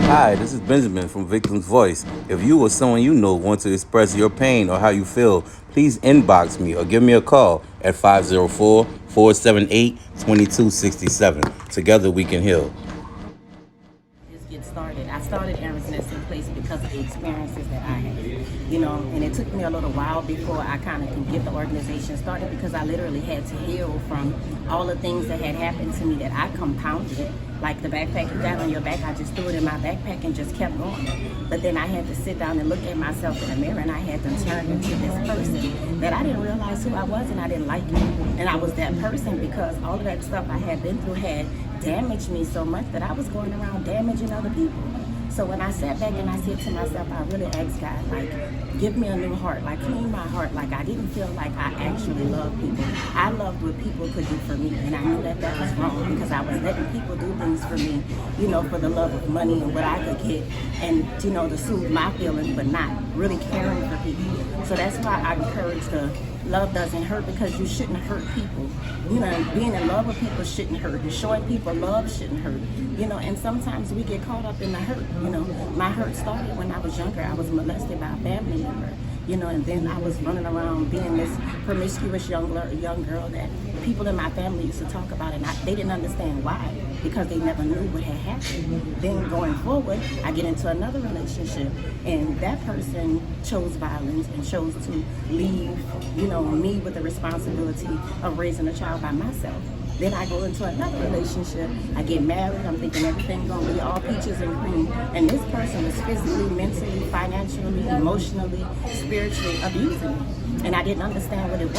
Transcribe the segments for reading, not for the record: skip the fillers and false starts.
Hi, this is Benjamin from Victim's Voice. If you or someone you know want to express your pain or how you feel, please inbox me or give me a call at 504-478-2267. Together we can heal. Just get started. I started Arins in place because of the experiences that I had, and it took me a little while before I kind of can get the organization started because I literally had to heal from all the things that had happened to me that I compounded. Like the backpack you got on your back, I just threw it in my backpack and just kept going. But then I had to sit down and look at myself in the mirror, and I had to turn into this person that I didn't realize who I was, and I didn't like it. And I was that person because all of that stuff I had been through had damaged me so much that I was going around damaging other people. So when I sat back and I said to myself, I really asked God, like, give me a new heart, like clean my heart. Like I didn't feel like I actually loved people. I loved what people could do for me, and I knew that that was wrong because I was letting people do things for me, for the love of money and what I could get, and to soothe my feelings, but not really caring for people. So that's why I encourage the love doesn't hurt, because you shouldn't hurt people. Being in love with people shouldn't hurt. And showing people love shouldn't hurt. And sometimes we get caught up in the hurt. My hurt started when I was younger. I was molested by a family member. And then I was running around being this promiscuous young girl that people in my family used to talk about, and they didn't understand why, because they never knew what had happened. Then going forward, I get into another relationship, and that person chose violence and chose to leave, me with the responsibility of raising a child by myself. Then I go into another relationship. I get married. I'm thinking everything's gonna be all peaches and cream. And this person was physically, mentally, financially, emotionally, spiritually abusing me. And I didn't understand what it was.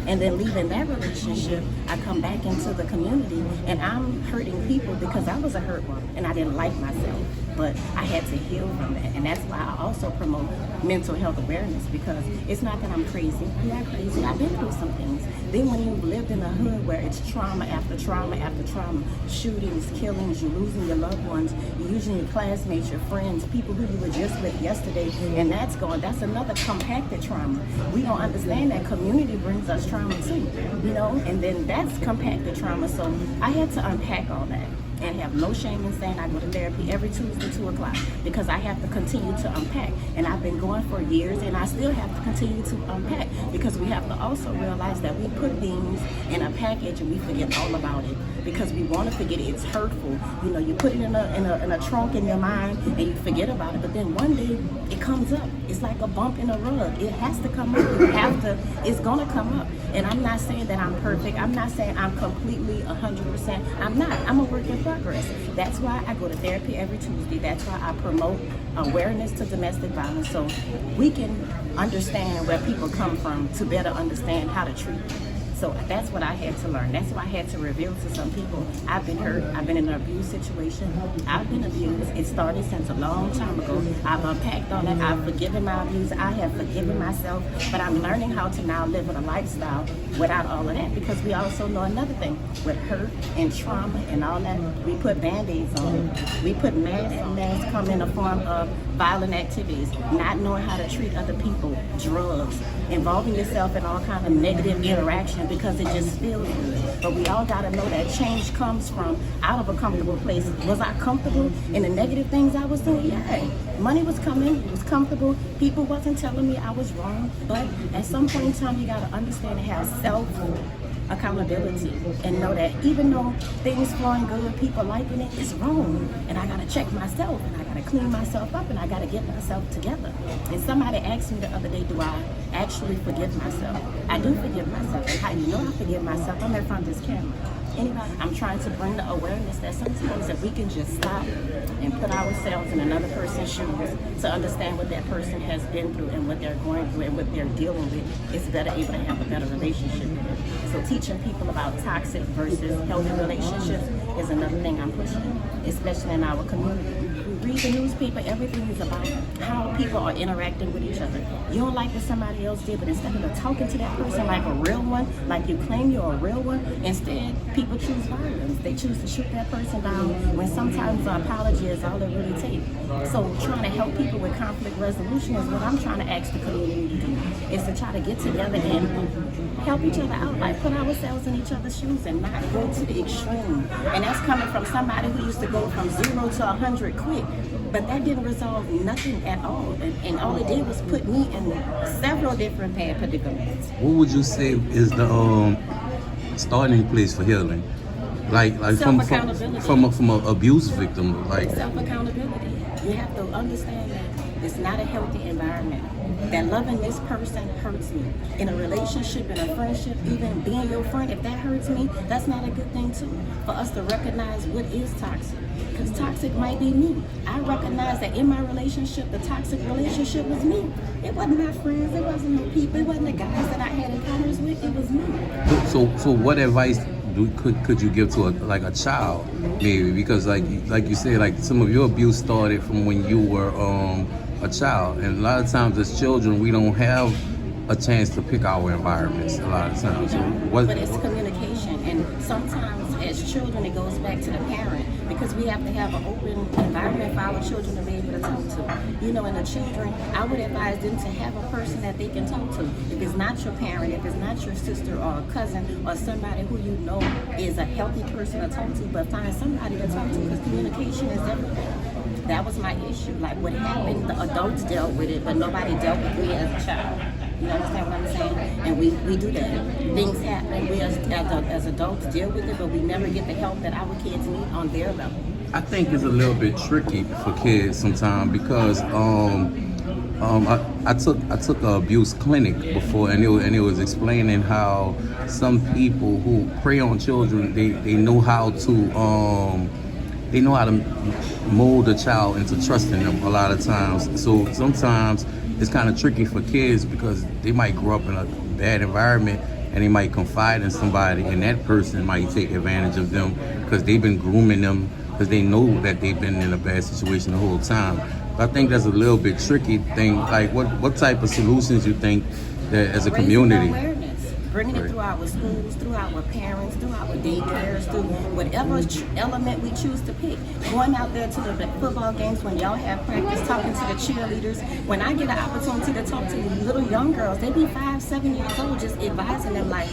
And then leaving that relationship, I come back into the community, and I'm hurting people because I was a hurt woman and I didn't like myself. But I had to heal from that. And that's why I also promote mental health awareness, because it's not that I'm crazy. I'm not crazy. I've been through some things. Then when you've lived in a hood where it's trauma after trauma after trauma, shootings, killings, you're losing your loved ones, you're losing your classmates, your friends, people who you were just with yesterday, and that's gone. That's another compacted trauma. We don't understand that community brings us trauma too, and then that's compacted trauma. So I had to unpack all that and have no shame in saying I go to therapy every Tuesday, 2 o'clock, because I have to continue to unpack. And I've been going for years, and I still have to continue to unpack, because we have to also realize that we put things in a package and we forget all about it because we want to forget it. It's hurtful. You put it in a trunk in your mind and you forget about it, but then one day it comes up. It's like a bump in a rug. It has to come up. It's going to come up. And I'm not saying that I'm perfect. I'm not saying I'm completely 100%. I'm not. I'm a work in progress. That's why I go to therapy every Tuesday. That's why I promote awareness to domestic violence, so we can understand where people come from to better understand how to treat them. So that's what I had to learn. That's why I had to reveal to some people, I've been hurt, I've been in an abuse situation, I've been abused. It started since a long time ago. I've unpacked all that, I've forgiven my abuse, I have forgiven myself, but I'm learning how to now live in a lifestyle without all of that, because we also know another thing, with hurt and trauma and all that, we put band-aids on it. We put masks, and masks come in the form of violent activities, not knowing how to treat other people, drugs, involving yourself in all kind of negative interaction because it just feels good. But we all gotta know that change comes from out of a comfortable place. Was I comfortable in the negative things I was doing? Yeah. Money was coming, it was comfortable. People wasn't telling me I was wrong. But at some point in time, you gotta understand and have self-accountability and know that even though things flowing good, people liking it, it's wrong. And I gotta check myself, and I gotta clean myself up, and I gotta get myself together. And somebody asked me the other day, do I actually forgive myself? I do forgive myself. And how you know I forgive myself? I'm in front of this camera. Anybody? I'm trying to bring the awareness that sometimes if we can just stop and put ourselves in another person's shoes to understand what that person has been through and what they're going through and what they're dealing with, it's better able to have a better relationship. So teaching people about toxic versus healthy relationships is another thing I'm pushing, especially in our community. We read the newspaper, everything is about how people are interacting with each other. You don't like what somebody else did, but instead of talking to that person like a real one, like you claim you're a real one, instead people choose violence. They choose to shoot that person down when sometimes an apology is all it really takes. So trying to help people with conflict resolution is what I'm trying to ask the community to do, is to try to get together and help each other out, like put ourselves in each other's shoes and not go to the extreme. And that's coming from somebody who used to go from 0 to 100 quick. But that didn't resolve nothing at all. And all it did was put me in several different bad predicaments. What would you say is the starting place for healing? Like Self-accountability. from a abuse victim, like Self-accountability. You have to understand that it's not a healthy environment. That loving this person hurts me. In a relationship, in a friendship, even being your friend, if that hurts me, that's not a good thing too. For us to recognize what is toxic. Because toxic might be me. I recognize that in my relationship, the toxic relationship was me. It wasn't my friends, it wasn't no people, it wasn't the guys that I had encounters with, it was me. So what advice could you give to a child, maybe? Because like you said, like some of your abuse started from when you were a child, and a lot of times as children we don't have a chance to pick our environments a lot of times. So But it's communication, and sometimes as children it goes back to the parent, because we have to have an open environment for our children to be able to talk to. You know, and the children, I would advise them to have a person that they can talk to. If it's not your parent, if it's not your sister or a cousin or somebody who you know is a healthy person to talk to, but find somebody to talk to, because communication is everything. That was my issue. Like what happened, the adults dealt with it, but nobody dealt with me as a child. You understand what I'm saying? And we do that. Things happen. We as adults deal with it, but we never get the help that our kids need on their level. I think it's a little bit tricky for kids sometimes because I took an abuse clinic before, and it was explaining how some people who prey on children, they know how to mold a child into trusting them a lot of times. So sometimes it's kind of tricky for kids because they might grow up in a bad environment and they might confide in somebody, and that person might take advantage of them because they've been grooming them, because they know that they've been in a bad situation the whole time. But I think that's a little bit tricky thing. Like what type of solutions you think that as a community? Bringing it through our schools, through our parents, through our daycares, through whatever element we choose to pick. Going out there to the football games when y'all have practice, talking to the cheerleaders. When I get an opportunity to talk to little young girls, they be 5, 7 years old, just advising them, like,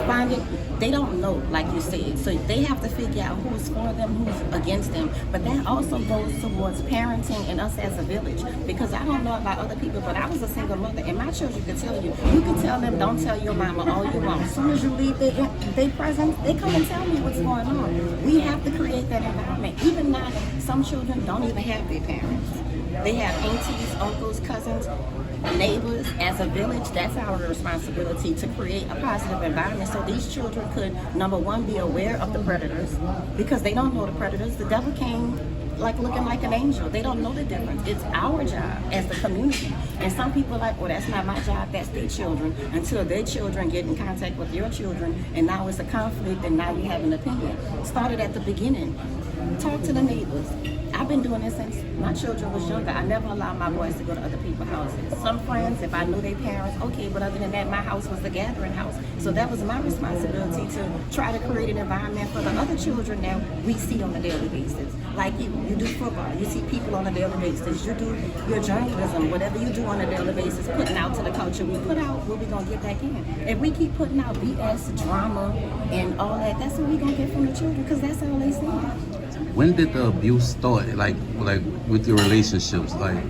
find it. They don't know, like you said, so they have to figure out who's for them, who's against them. But that also goes towards parenting and us as a village, because I don't know about other people, but I was a single mother, and my children could tell you can tell them, don't tell your mama all you want. As soon as you leave their presence, they come and tell me what's going on. We have to create that environment. Even now, some children don't even have their parents. They have aunties, uncles, cousins, neighbors. As a village, that's our responsibility to create a positive environment so these children could, number one, be aware of the predators, because they don't know the predators. The devil came like looking like an angel. They don't know the difference. It's our job as the community. And some people are like, well, that's not my job, that's their children, until their children get in contact with your children, and now it's a conflict, and now you have an opinion. Started at the beginning. Talk to the neighbors. I've been doing this since my children was younger. I never allowed my boys to go to other people's houses. Some friends, if I knew their parents, okay, but other than that, my house was the gathering house. So that was my responsibility to try to create an environment for the other children that we see on a daily basis. Like you do football, you see people on a daily basis. You do your journalism, whatever you do on a daily basis, putting out to the culture. We put out what we're going to get back in. If we keep putting out BS, drama, and all that, that's what we're going to get from the children, because that's all they see. When did the abuse start? Like with your relationships, like?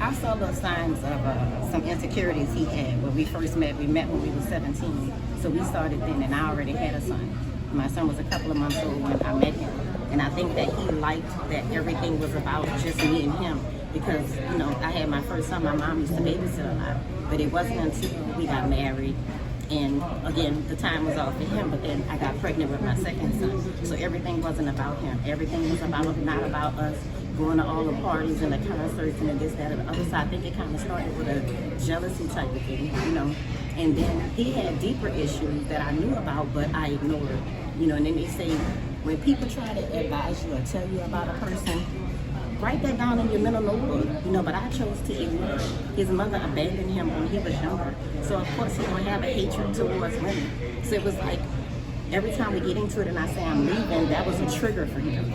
I saw the signs of some insecurities he had when we first met. We met when we were 17, so we started then, and I already had a son. My son was a couple of months old when I met him, and I think that he liked that everything was about just me and him, because, you know, I had my first son, my mom used to babysit a lot, but it wasn't until we got married. And again, the time was off for him, but then I got pregnant with my second son. So everything wasn't about him. Everything was not about us going to all the parties and the concerts and this, that, and the other. So I think it kind of started with a jealousy type of thing, you know. And then he had deeper issues that I knew about, but I ignored, you know. And then they say, when people try to advise you or tell you about a person, write that down in your mental notebook, you know, but I chose to ignore it. His mother abandoned him when he was younger. So of course he's going to have a hatred towards women. So it was like, every time we get into it and I say I'm leaving, that was a trigger for him.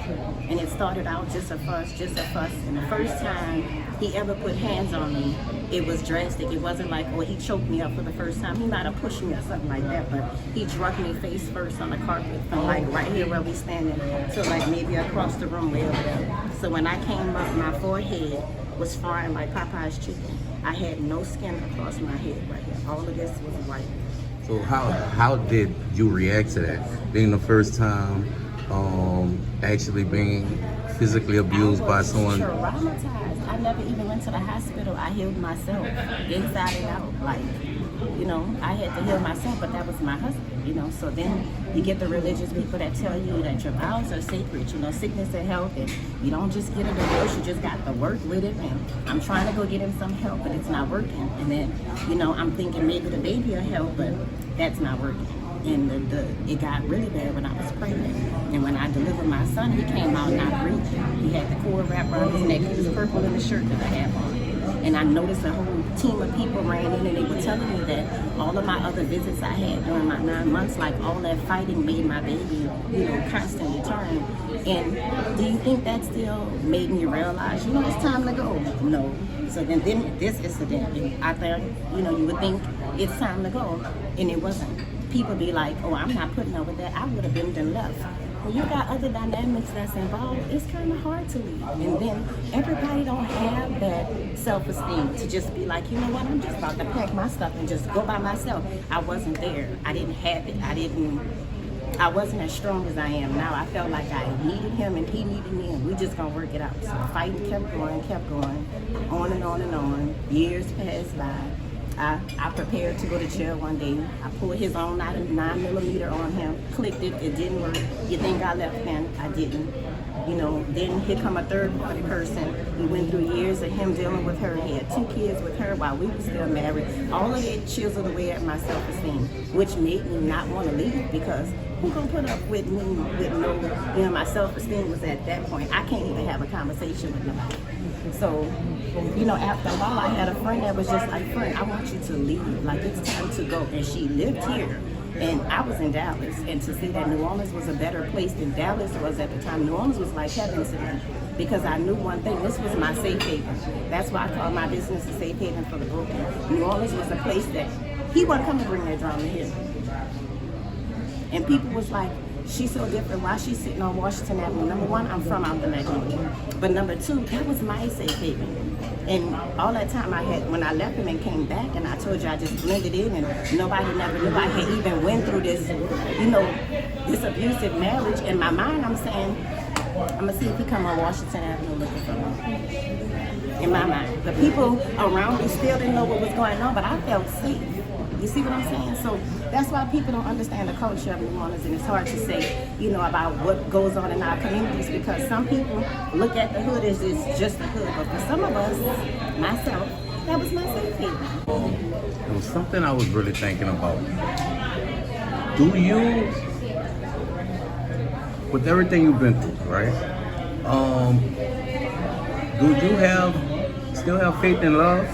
And it started out just a fuss. And the first time he ever put hands on me, it was drastic. It wasn't like, oh, he choked me up for the first time. He might have pushed me or something like that, but he drugged me face first on the carpet from like right here where we standing to like maybe across the room way over there. So when I came up, my forehead was frying like Popeye's chicken. I had no skin across my head right here. All of this was white. So how did you react to that? Being the first time, actually being physically abused by someone? Traumatized. I never even went to the hospital. I healed myself inside and out. Like, you know, I had to heal myself, but that was my husband, you know. So then you get the religious people that tell you that your vows are sacred, you know, sickness and health, and you don't just get a divorce, you just got to work with it. And I'm trying to go get him some help, but it's not working. And then, you know, I'm thinking maybe the baby will help, but that's not working. And it got really bad when I was pregnant. And when I delivered my son, he came out not breathing. He had the cord wrapped around his neck. He was purple in the shirt that I had on. And I noticed a whole team of people ran in and they were telling me that all of my other visits I had during my 9 months, like all that fighting made my baby, you know, constantly turn. And do you think that still made me realize, you know, it's time to go? No. So then this incident, I thought, you know, you would think it's time to go, and it wasn't. People be like, oh, I'm not putting up with that. I would have been done left. When you got other dynamics that's involved, it's kind of hard to leave. And then everybody don't have that self-esteem to just be like, you know what, I'm just about to pack my stuff and just go by myself. I wasn't there. I didn't have it. I wasn't as strong as I am now. I felt like I needed him and he needed me, and we just gonna work it out. So the fighting kept going, on and on and on. Years passed by. I prepared to go to jail one day. I pulled his own 9mm on him, clicked it, it didn't work. You think I left him? I didn't. You know, then here come a third party person. We went through years of him dealing with her. He had 2 kids with her while we were still married. All of it chiseled away at my self-esteem, which made me not want to leave, because who gonna put up with me with no, you know, my self-esteem was at that point. I can't even have a conversation with nobody. So, you know, after a while, I had a friend that was just like, friend, I want you to leave. Like, it's time to go. And she lived here. And I was in Dallas. And to see that New Orleans was a better place than Dallas was at the time, New Orleans was like heaven to me. Because I knew one thing, this was my safe haven. That's why I call my business a safe haven for the broken. New Orleans was a place that he wasn't coming to bring that drama here. And people was like, she's so different. Why she's sitting on Washington Avenue? Number one, I'm from out the Magnolia. But number two, that was my safe haven. And all that time I had, when I left him and came back, and I told you I just blended in, and nobody never knew I had even went through this, you know, this abusive marriage. In my mind, I'm saying, I'm gonna see if he come on Washington Avenue looking for me. In my mind, the people around me still didn't know what was going on, but I felt safe. You see what I'm saying? So that's why people don't understand the culture of New Orleans, and it's hard to say, you know, about what goes on in our communities, because some people look at the hood as it's just the hood, but for some of us, myself, that was my safe haven. It was something I was really thinking about. Do you, with everything you've been through, right? Do you still have faith in love?